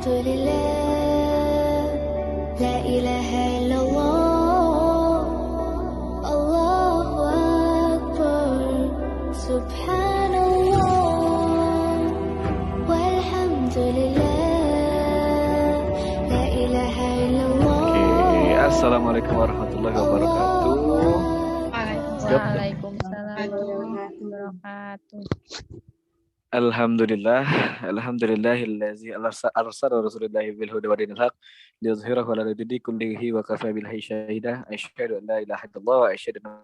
Alhamdulillah, la ilaha illallah, Allahu Akbar, Subhanallah, walhamdulillah, la ilaha illallah. Oke, assalamualaikum warahmatullahi wabarakatuh. Waalaikumsalam warahmatullahi wabarakatuh. Alhamdulillahillazi arsala rasulillahi bil huda wa dinil haq liyuzhirahu 'ala dini kullihi wa kafa billahi syahida. Asyhadu an la ilaha illallah wa asyhadu anna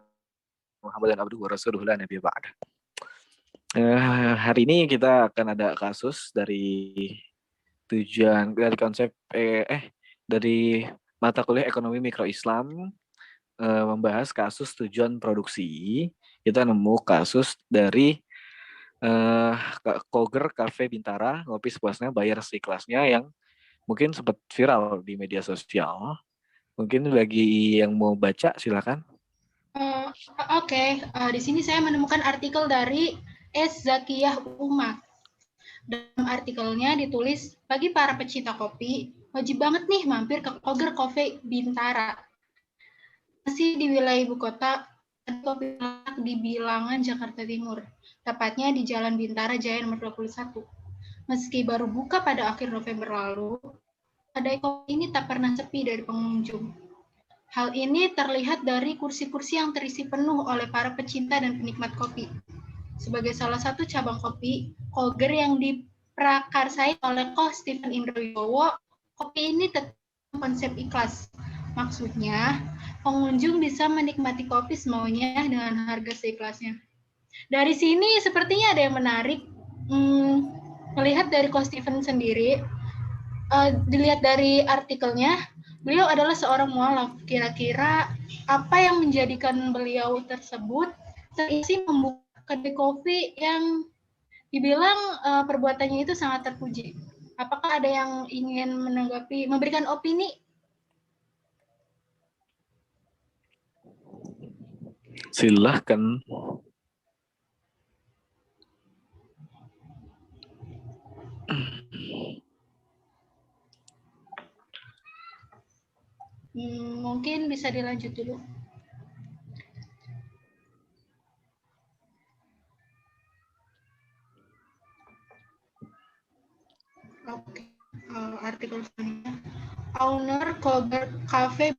Muhammadan abduhu wa rasuluhu la nabiyya ba'da. Hari ini kita akan ada kasus dari konsep dari mata kuliah ekonomi mikro Islam, membahas kasus tujuan produksi. Kita nemu kasus dari Koger Cafe Bintara, ngopi sepuasnya, bayar seikhlasnya, yang mungkin sempat viral di media sosial. Mungkin bagi yang mau baca, silakan. Oke. Di sini saya menemukan artikel dari S. Zakiyah Umar. Dalam artikelnya ditulis, bagi para pecinta kopi, wajib banget nih mampir ke Koger Cafe Bintara. Masih di wilayah ibu kota, kopi di Bilangan, Jakarta Timur. Tepatnya di Jalan Bintara Jaya nomor 21. Meski baru buka pada akhir November lalu, kedai kopi ini tak pernah sepi dari pengunjung. Hal ini terlihat dari kursi-kursi yang terisi penuh oleh para pecinta dan penikmat kopi. Sebagai salah satu cabang kopi, Koger yang diprakarsai oleh Ko Stephen Indroyowo, kopi ini tetap konsep ikhlas. Maksudnya, pengunjung bisa menikmati kopi semaunya dengan harga seikhlasnya. Dari sini sepertinya ada yang menarik. Melihat dari Ko Stephen sendiri, dilihat dari artikelnya, beliau adalah seorang mualaf. Kira-kira apa yang menjadikan beliau tersebut terisi membuka kedai kopi yang dibilang perbuatannya itu sangat terpuji? Apakah ada yang ingin menanggapi, memberikan opini? Silahkan. Mungkin bisa dilanjut dulu. Oke. Artikel selanjutnya. Owner Koger Cafe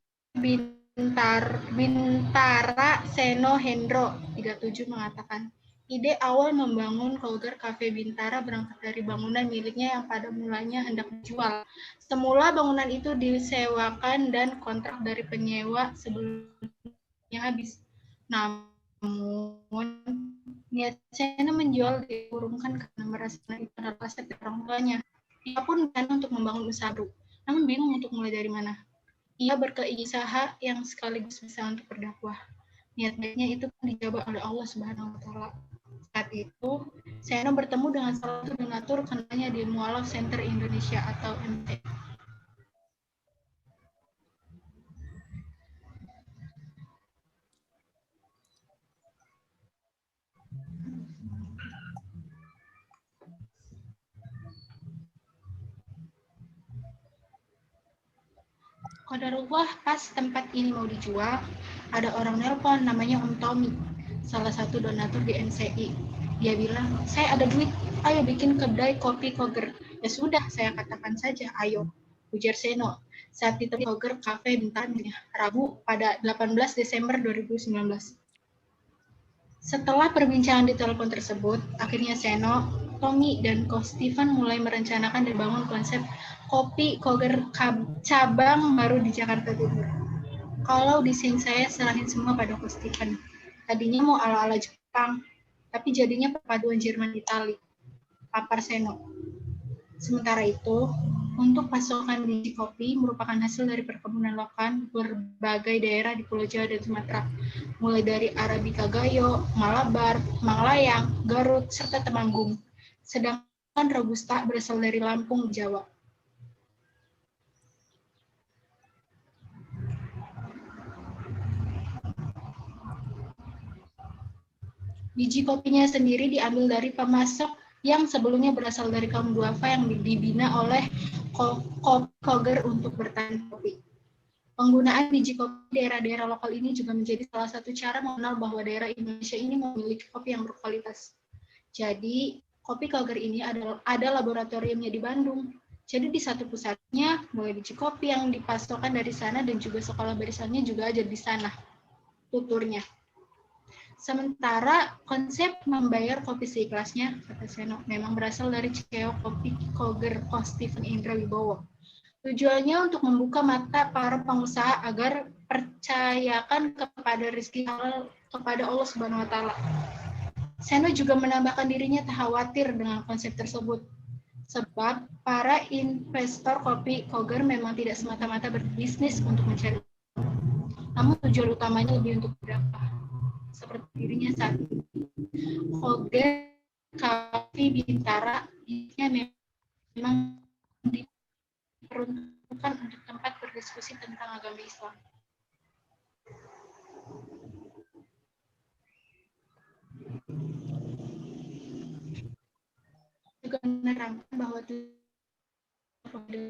Bintara Seno Hendro 37 mengatakan, ide awal membangun Koger Cafe Bintara berangkat dari bangunan miliknya yang pada mulanya hendak dijual. Semula bangunan itu disewakan dan kontrak dari penyewa sebelumnya habis. Namun niat Seno menjual diurungkan karena merasa itu adalah aset orang tuanya. Ia pun berencana untuk membangun usaha baru, namun bingung untuk mulai dari mana. Ia berkeinginan yang sekaligus bisa untuk berdakwah. Niat baiknya itu pun dijawab oleh Allah Subhanahu wa Ta'ala. Saat itu, Seno bertemu dengan salah satu donatur kenalnya di Mualaf Center Indonesia atau MT. Qadarullah, pas tempat ini mau dijual, ada orang nelpon namanya Om Tommy, salah satu donatur di NCI. Dia bilang, saya ada duit, ayo bikin kedai kopi Koger. Ya sudah, saya katakan saja, ayo, ujar Seno. Saat itu Koger Cafe Bintara, Rabu pada 18 Desember 2019. Setelah perbincangan di telepon tersebut, akhirnya Seno, Tommy, dan Ko Stephen mulai merencanakan dan bangun konsep kopi Koger cabang baru di Jakarta Timur. Kalau desain saya serahin semua pada Ko Stephen. Tadinya mau ala-ala Jepang, tapi jadinya perpaduan Jerman Itali. Papar Seno. Sementara itu, untuk pasokan biji kopi merupakan hasil dari perkebunan lokal berbagai daerah di Pulau Jawa dan Sumatera, mulai dari Arabica Gayo, Malabar, Manglayang, Garut, serta Temanggung. Sedangkan Robusta berasal dari Lampung, Jawa. Biji kopinya sendiri diambil dari pemasok yang sebelumnya berasal dari kaum duafa yang dibina oleh kopi Koger untuk bertahan kopi. Penggunaan biji kopi di daerah-daerah lokal ini juga menjadi salah satu cara mengenal bahwa daerah Indonesia ini memiliki kopi yang berkualitas. Jadi, kopi Koger ini ada laboratoriumnya di Bandung. Jadi di satu pusatnya, mulai biji kopi yang dipasokkan dari sana dan juga sekolah barisannya juga ada di sana, tuturnya. Sementara konsep membayar kopi seikhlasnya, kata Seno, memang berasal dari CEO Kopi Koger Stephen Indra Wibowo. Tujuannya untuk membuka mata para pengusaha agar percayakan kepada rezeki halal kepada Allah Subhanahu wa taala. Seno juga menambahkan dirinya tak khawatir dengan konsep tersebut. Sebab para investor kopi Koger memang tidak semata-mata berbisnis untuk mencari, namun tujuan utamanya lebih untuk berapa. Seperti dirinya saat ini. Koger Kopi Bintara ini memang diperuntukkan untuk tempat berdiskusi tentang agama Islam. Juga menerangkan bahwa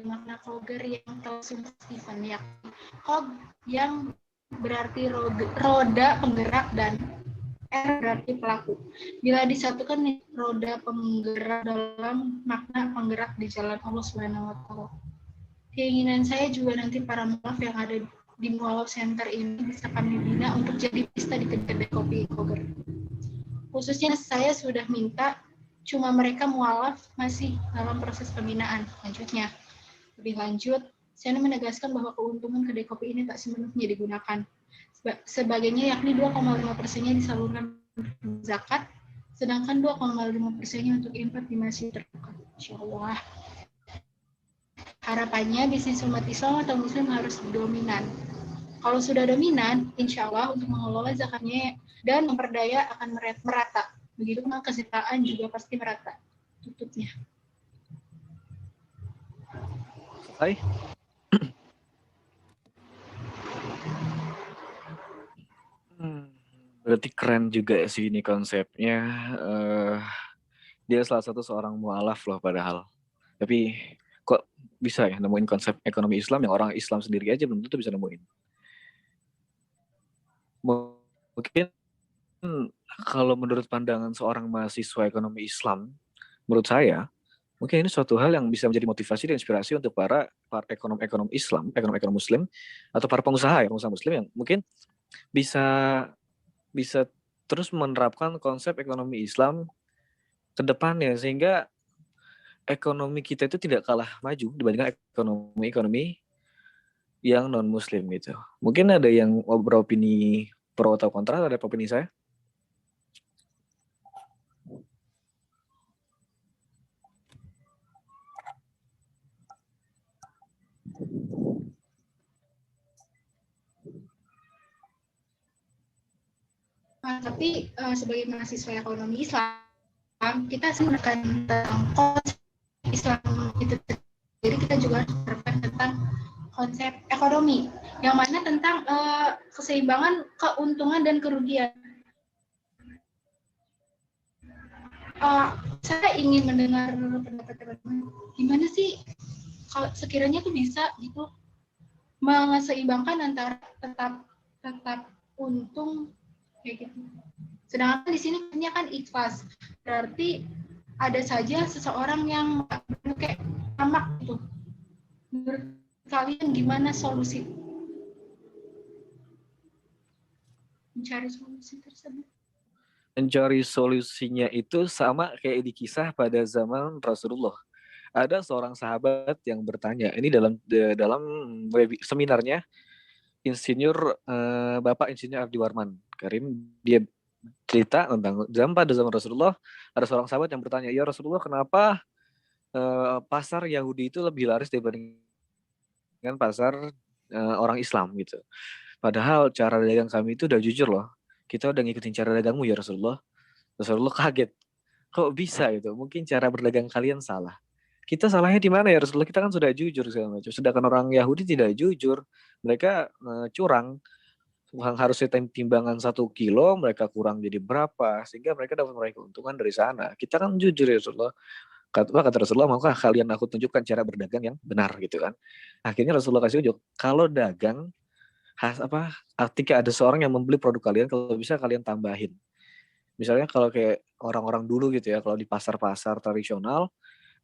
makna Koger yang tersebut Stephen, yakni Kog yang berarti roda penggerak dan R berarti pelaku. Bila disatukan roda penggerak dalam makna penggerak di jalan Allah Subhanahu wa taala. Keinginan saya juga nanti para mualaf yang ada di Mualaf Center ini bisa kami bina untuk jadi pista di kedai kopi Koger. Khususnya saya sudah minta, cuma mereka mualaf masih dalam proses pembinaan. Lanjutnya, lebih lanjut, saya menegaskan bahwa keuntungan kedai kopi ini tak sepenuhnya digunakan. Sebagainya yakni 2,5%-nya disalurkan untuk zakat, sedangkan 2,5%-nya untuk infak di masjid terdekat. Insyaallah. Harapannya bisnis umat Islam atau Muslim harus dominan. Kalau sudah dominan, insya Allah untuk mengelola zakatnya dan memperdaya akan merata. Begitu pun kesejahteraan juga pasti merata. Tutupnya. Selesai. Berarti keren juga sih ini konsepnya. Dia salah satu seorang mualaf loh padahal. Tapi kok bisa ya nemuin konsep ekonomi Islam yang orang Islam sendiri aja belum tentu bisa nemuin. Mungkin kalau menurut pandangan seorang mahasiswa ekonomi Islam, menurut saya, mungkin ini suatu hal yang bisa menjadi motivasi dan inspirasi untuk para ekonom Islam, ekonom Muslim, atau para pengusaha Muslim yang mungkin bisa terus menerapkan konsep ekonomi Islam ke depannya, sehingga ekonomi kita itu tidak kalah maju dibandingkan ekonomi yang non-Muslim gitu. Mungkin ada yang beropini pro atau kontra terhadap opini saya? Tapi sebagai mahasiswa ekonomi Islam, kita menggunakan tentang konsep Islam itu. Jadi kita juga harus menerapkan tentang konsep ekonomi, yang mana tentang keseimbangan keuntungan dan kerugian. Saya ingin mendengar pendapat teman-teman, gimana sih kalau sekiranya tuh bisa gitu mengeseimbangkan antara tetap untung kayak gitu. Sedangkan di sini kan ikhlas, berarti ada saja seseorang yang kayak tamak gitu. Menurut kalian gimana solusi mencari solusi tersebut? Mencari solusinya itu sama kayak di kisah pada zaman Rasulullah. Ada seorang sahabat yang bertanya, ini dalam seminarnya Bapak Insinyur Ardi Warman Karim, dia cerita tentang pada zaman Rasulullah ada seorang sahabat yang bertanya, ya Rasulullah, kenapa pasar Yahudi itu lebih laris dibandingkan pasar orang Islam gitu. Padahal cara dagang kami itu udah jujur loh. Kita udah ngikutin cara dagangmu ya Rasulullah. Rasulullah kaget. Kok bisa gitu? Mungkin cara berdagang kalian salah. Kita salahnya di mana ya Rasulullah? Kita kan sudah jujur segala macam. Sedangkan orang Yahudi tidak jujur. Mereka curang. Harusnya timbangan 1 kilo, mereka kurang jadi berapa. Sehingga mereka dapat meraih keuntungan dari sana. Kita kan jujur ya Rasulullah. Kata Rasulullah, maukah kalian aku tunjukkan cara berdagang yang benar gitu kan. Akhirnya Rasulullah kasih tunjuk, kalau dagang ketika ada seorang yang membeli produk kalian, kalau bisa kalian tambahin. Misalnya kalau kayak orang-orang dulu gitu ya, kalau di pasar-pasar tradisional,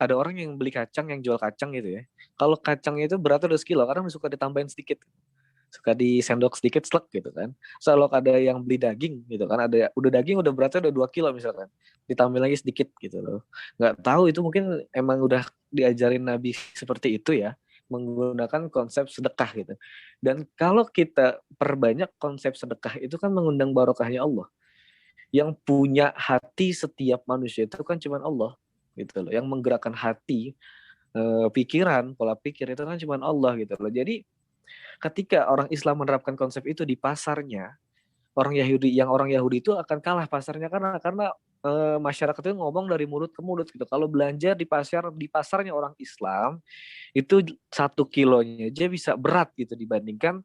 ada orang yang beli kacang, yang jual kacang gitu ya. Kalau kacangnya itu beratnya udah sekilo, kadang suka ditambahin sedikit. Suka disendok sedikit slek gitu kan. Kalau ada yang beli daging gitu kan, ada udah daging udah beratnya udah 2 kilo misalkan. Ditambah lagi sedikit gitu loh. Nggak tahu itu mungkin emang udah diajarin Nabi seperti itu ya, menggunakan konsep sedekah gitu. Dan kalau kita perbanyak konsep sedekah itu kan mengundang barokahnya Allah. Yang punya hati setiap manusia itu kan cuma Allah gitu loh. Yang menggerakkan hati, pikiran, pola pikir itu kan cuma Allah gitu loh. Jadi ketika orang Islam menerapkan konsep itu di pasarnya, orang Yahudi itu akan kalah pasarnya karena masyarakat itu ngomong dari mulut ke mulut gitu. Kalau belanja di pasarnya orang Islam itu 1 kilonya aja bisa berat gitu dibandingkan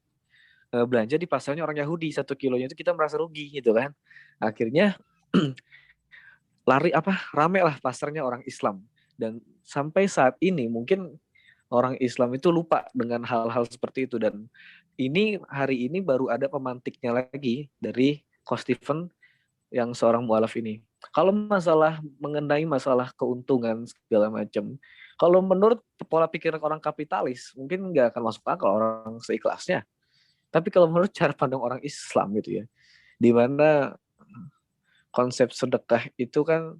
belanja di pasarnya orang Yahudi. 1 kilonya itu kita merasa rugi gitu kan. Akhirnya rame lah pasarnya orang Islam. Dan sampai saat ini mungkin orang Islam itu lupa dengan hal-hal seperti itu. Dan hari ini baru ada pemantiknya lagi dari Coach Stephen yang seorang mualaf ini. Kalau mengenai masalah keuntungan segala macam, kalau menurut pola pikir orang kapitalis mungkin nggak akan masuk akal orang seikhlasnya. Tapi kalau menurut cara pandang orang Islam gitu ya, di mana konsep sedekah itu kan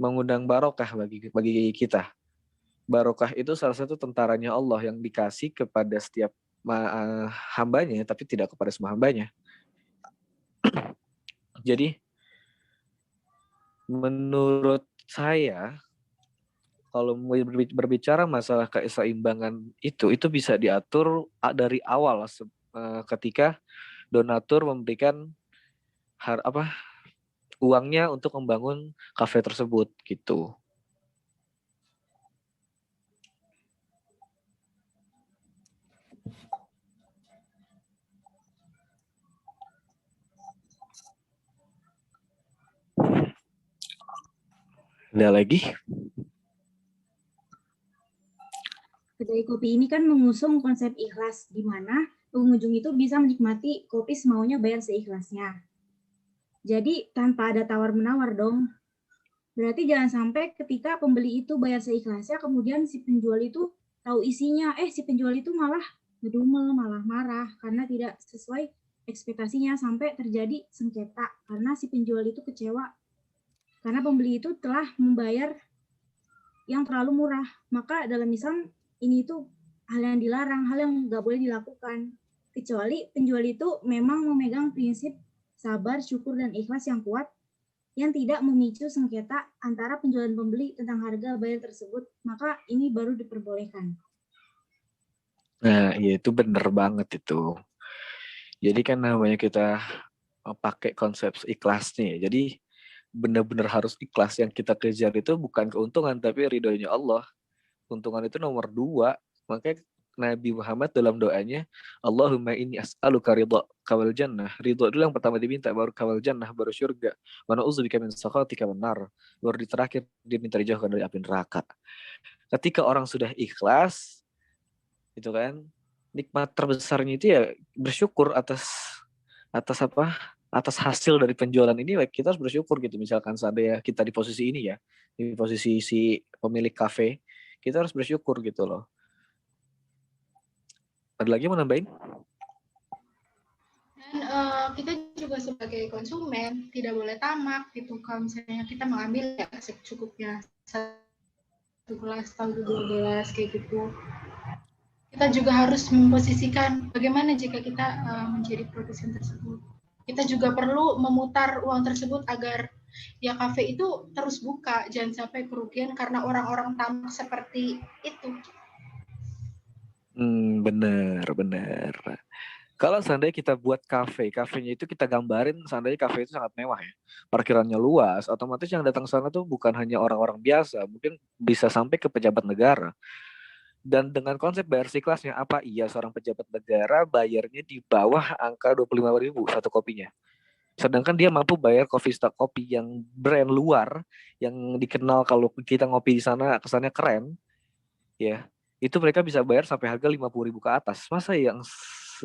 mengundang barokah bagi kita. Barokah itu salah satu tentaranya Allah yang dikasih kepada setiap hambanya, tapi tidak kepada semua hambanya. Jadi menurut saya, kalau berbicara masalah keseimbangan itu bisa diatur dari awal ketika donatur memberikan uangnya untuk membangun kafe tersebut gitu. Ada lagi? Kedai kopi ini kan mengusung konsep ikhlas, di mana pengunjung itu bisa menikmati kopi semaunya bayar seikhlasnya. Jadi tanpa ada tawar-menawar dong. Berarti jangan sampai ketika pembeli itu bayar seikhlasnya, kemudian si penjual itu tahu isinya, si penjual itu malah ngedumel, malah marah, karena tidak sesuai ekspektasinya, sampai terjadi sengketa, karena si penjual itu kecewa, karena pembeli itu telah membayar yang terlalu murah. Maka dalam Islam, ini itu hal yang dilarang, hal yang nggak boleh dilakukan. Kecuali penjual itu memang memegang prinsip sabar, syukur, dan ikhlas yang kuat, yang tidak memicu sengketa antara penjual dan pembeli tentang harga bayar tersebut, maka ini baru diperbolehkan. Nah, ya itu bener banget itu. Jadi kan namanya kita pakai konsep ikhlasnya. Jadi benar-benar harus ikhlas. Yang kita kejar itu bukan keuntungan, tapi ridhonya Allah. Keuntungan itu nomor 2. Makanya Nabi Muhammad dalam doanya, Allahumma inni as'aluka ridha kawal jannah. Ridha dulu yang pertama diminta, baru kawal jannah, baru surga. Wa na'udzubika min sakhatika wan nar. Baru di terakhir diminta dijauhkan dari api neraka. Ketika orang sudah ikhlas, itu kan, nikmat terbesarnya itu ya bersyukur atas hasil dari penjualan ini. Kita harus bersyukur gitu. Misalkan seandainya kita di posisi ini ya, di posisi si pemilik kafe, kita harus bersyukur gitu loh. Ada lagi mau nambahin? Dan kita juga sebagai konsumen tidak boleh tamak gitu. Kalau misalnya kita mengambil ya secukupnya, 1 gelas atau 2 gelas kayak gitu. Kita juga harus memposisikan bagaimana jika kita menjadi produsen tersebut. Kita juga perlu memutar uang tersebut agar ya kafe itu terus buka, jangan sampai kerugian karena orang-orang tamak seperti itu. Benar. Kalau seandainya kita buat kafenya itu kita gambarin seandainya kafe itu sangat mewah ya, parkirannya luas, otomatis yang datang sana tuh bukan hanya orang-orang biasa, mungkin bisa sampai ke pejabat negara. Dan dengan konsep bayar seikhlasnya, apa iya seorang pejabat negara bayarnya di bawah angka 25.000 satu kopinya? Sedangkan dia mampu bayar coffee stock kopi yang brand luar, yang dikenal kalau kita ngopi di sana kesannya keren, ya itu mereka bisa bayar sampai harga 50.000 ke atas. Masa yang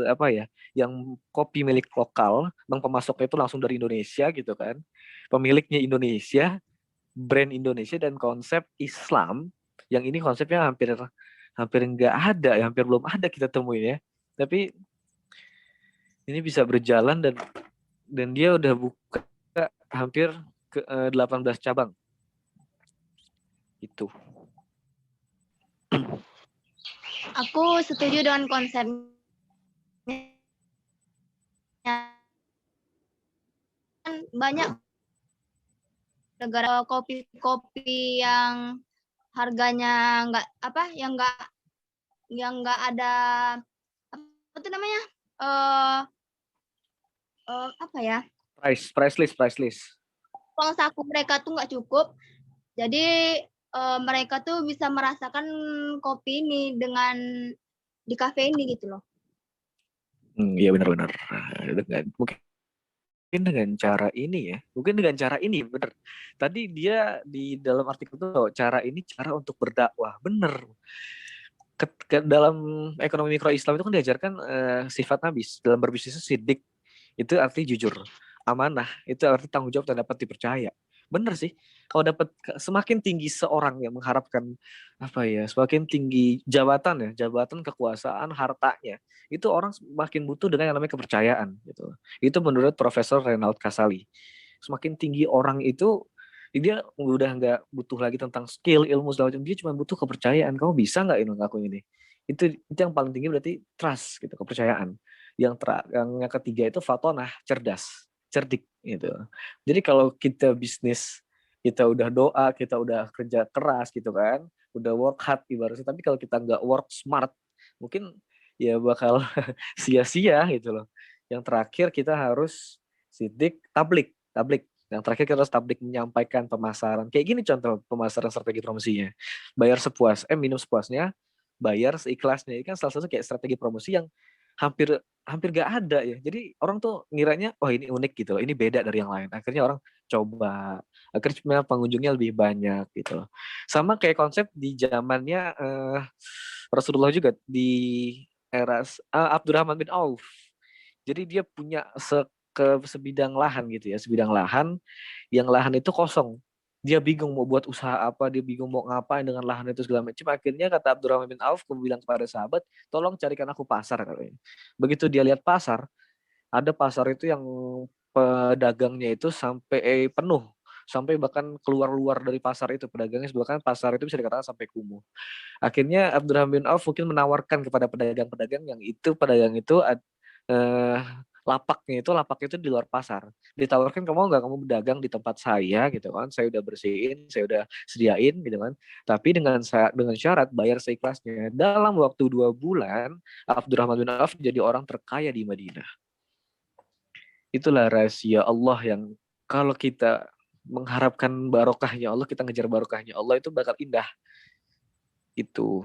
apa ya, yang kopi milik lokal, bang pemasoknya itu langsung dari Indonesia gitu kan, pemiliknya Indonesia, brand Indonesia dan konsep Islam, yang ini konsepnya hampir nggak ada, ya hampir belum ada kita temuin ya. Tapi ini bisa berjalan dan dia udah buka hampir ke 18 cabang itu. Aku setuju dengan konsepnya. Kan banyak negara kopi-kopi yang harganya yang nggak ada apa tuh namanya apa ya, Price list. uang saku mereka tuh nggak cukup, jadi mereka tuh bisa merasakan kopi ini di kafe ini gitu loh. Iya benar-benar. Mungkin dengan cara ini ya, bener. Tadi dia di dalam artikel itu cara untuk berdakwah, bener. Dalam ekonomi mikro Islam itu kan diajarkan sifat Nabi dalam berbisnis sidik, itu arti jujur, amanah, itu arti tanggung jawab dan dapat dipercaya. Bener sih, kalau dapat semakin tinggi seorang yang mengharapkan semakin tinggi jabatan kekuasaan, hartanya, itu orang semakin butuh dengan yang namanya kepercayaan gitu. Itu menurut Profesor Reinhard Kasali. Semakin tinggi orang itu, dia udah nggak butuh lagi tentang skill, ilmu segala macam, dia cuma butuh kepercayaan. Kamu bisa nggak ini ngelakuin ini? Itu yang paling tinggi, berarti trust gitu, kepercayaan. Yang ketiga itu fatonah, cerdik gitu. Jadi kalau kita bisnis, kita udah doa, kita udah kerja keras gitu kan, udah work hard ibaratnya, tapi kalau kita nggak work smart, mungkin ya bakal sia-sia gitu loh. Yang terakhir kita harus sidik, tablik. Yang terakhir kita harus tablik, menyampaikan pemasaran. Kayak gini contoh pemasaran strategi promosinya. Bayar minum sepuasnya, bayar seikhlasnya. Ini kan salah satu kayak strategi promosi yang hampir gak ada ya. Jadi orang tuh ngiranya, oh ini unik gitu loh, ini beda dari yang lain. Akhirnya orang coba, akhirnya pengunjungnya lebih banyak gitu loh. Sama kayak konsep di zamannya Rasulullah juga, di era Abdurrahman bin Auf. Jadi dia punya sebidang lahan gitu ya, sebidang lahan, yang lahan itu kosong. Dia bingung mau buat usaha apa, dia bingung mau ngapain dengan lahan itu segala macam. Akhirnya kata Abdurrahman bin Auf, aku bilang kepada sahabat, tolong carikan aku pasar katanya. Begitu dia lihat pasar, ada pasar itu yang pedagangnya itu sampai penuh, sampai bahkan keluar dari pasar itu pedagangnya, bahkan pasar itu bisa dikatakan sampai kumuh. Akhirnya Abdurrahman bin Auf mungkin menawarkan kepada pedagang-pedagang yang itu, pedagang itu lapaknya itu di luar pasar. Ditawarkan, kamu nggak, kamu berdagang di tempat saya gitu kan, saya udah bersihin, saya udah sediain gitu kan. Tapi dengan syarat bayar seikhlasnya. Dalam waktu 2 bulan, Abdurrahman bin Auf jadi orang terkaya di Madinah. Itulah rahasia Allah yang kalau kita mengharapkan barokahnya Allah, kita ngejar barokahnya Allah, itu bakal indah. Itu.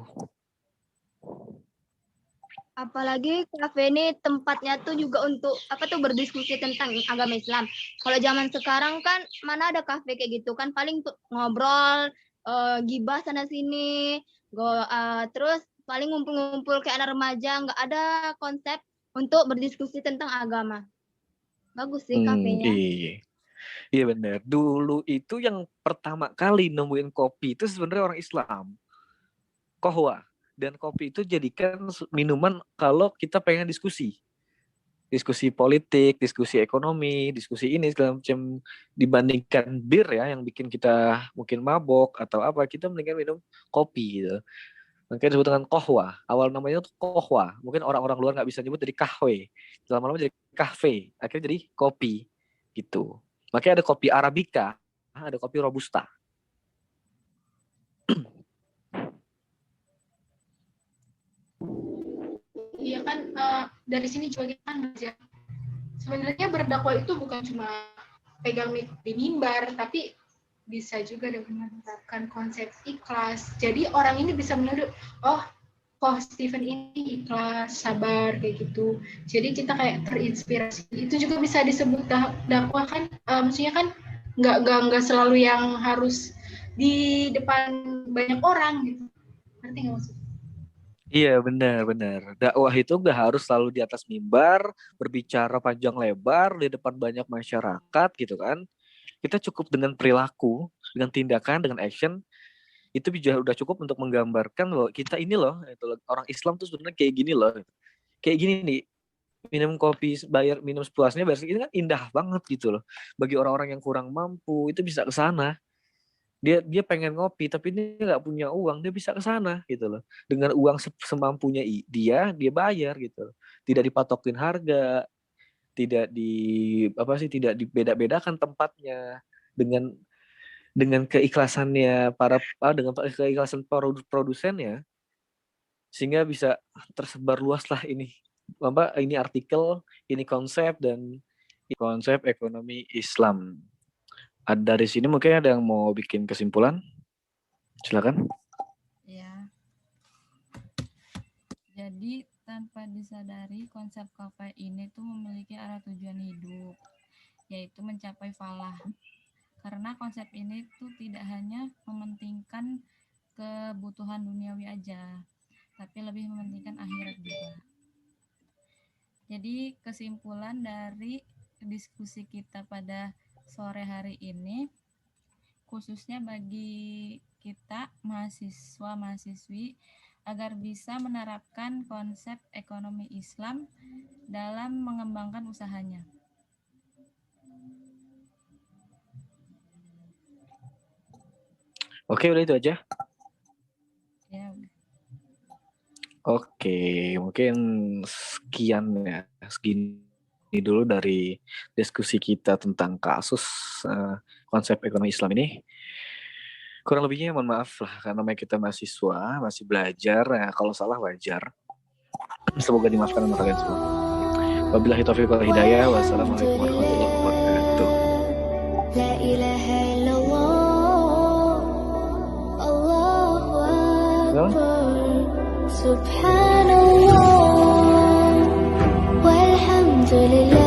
Apalagi kafe ini tempatnya tuh juga untuk berdiskusi tentang agama Islam. Kalau zaman sekarang kan mana ada kafe kayak gitu kan, paling ngobrol, gibah sana sini, terus paling ngumpul-ngumpul kayak anak remaja, nggak ada konsep untuk berdiskusi tentang agama. Bagus sih kafenya. Iya benar. Dulu itu yang pertama kali nemuin kopi itu sebenarnya orang Islam. Kohwa. Dan kopi itu jadikan minuman kalau kita pengen diskusi politik, diskusi ekonomi, diskusi ini segala macam, dibandingkan bir ya yang bikin kita mungkin mabok atau apa, kita mendingan minum kopi gitu. Makanya disebut dengan kohwa. Awal namanya itu kohwa. Mungkin orang-orang luar nggak bisa nyebut, jadi kahwe. Lama-lama jadi kahve. Akhirnya jadi kopi gitu. Makanya ada kopi Arabica, ada kopi Robusta. Iya kan, dari sini juga kita kan belajar. Sebenarnya berdakwah itu bukan cuma pegang mic di mimbar, tapi bisa juga dengan menerapkan konsep ikhlas. Jadi orang ini bisa meniru, oh tokoh Stephen ini ikhlas, sabar kayak gitu. Jadi kita kayak terinspirasi. Itu juga bisa disebut dakwah kan? Maksudnya kan nggak selalu yang harus di depan banyak orang gitu. Ngerti nggak maksudnya? Iya, benar-benar. Dakwah itu nggak harus selalu di atas mimbar, berbicara panjang lebar di depan banyak masyarakat gitu kan. Kita cukup dengan perilaku, dengan tindakan, dengan action, itu juga udah cukup untuk menggambarkan bahwa kita ini loh, itu loh, orang Islam tuh sebenarnya kayak gini loh. Kayak gini nih, minum kopi bayar minum sepuasnya bayar ini kan indah banget gitu loh. Bagi orang-orang yang kurang mampu itu bisa ke sana. Dia pengen ngopi tapi dia nggak punya uang, dia bisa ke sana gitu loh. Dengan uang semampunya dia bayar gitu loh. Tidak dipatokin harga, tidak dibeda-bedakan tempatnya, dengan keikhlasannya dengan keikhlasan produsennya, sehingga bisa tersebar luas lah ini artikel, ini konsep dan konsep ekonomi Islam. Dari sini mungkin ada yang mau bikin kesimpulan? Silakan. Ya. Jadi tanpa disadari konsep kafe ini tuh memiliki arah tujuan hidup, yaitu mencapai falah. Karena konsep ini tuh tidak hanya mementingkan kebutuhan duniawi aja, tapi lebih mementingkan akhirat juga. Jadi kesimpulan dari diskusi kita pada sore hari ini, khususnya bagi kita mahasiswa-mahasiswi, agar bisa menerapkan konsep ekonomi Islam dalam mengembangkan usahanya. Oke, udah itu aja. Ya, Oke, mungkin segini dulu dari diskusi kita tentang kasus konsep ekonomi Islam ini. Kurang lebihnya mohon maaf lah, karena kita mahasiswa, masih belajar. Nah, kalau salah wajar. Semoga dimaafkan sama kalian semua. Wabillahi taufiq wal hidayah. Wassalamualaikum warahmatullahi wabarakatuh. La ilaha illallah, Allahu Akbar, Subhanallah, walhamdulillah.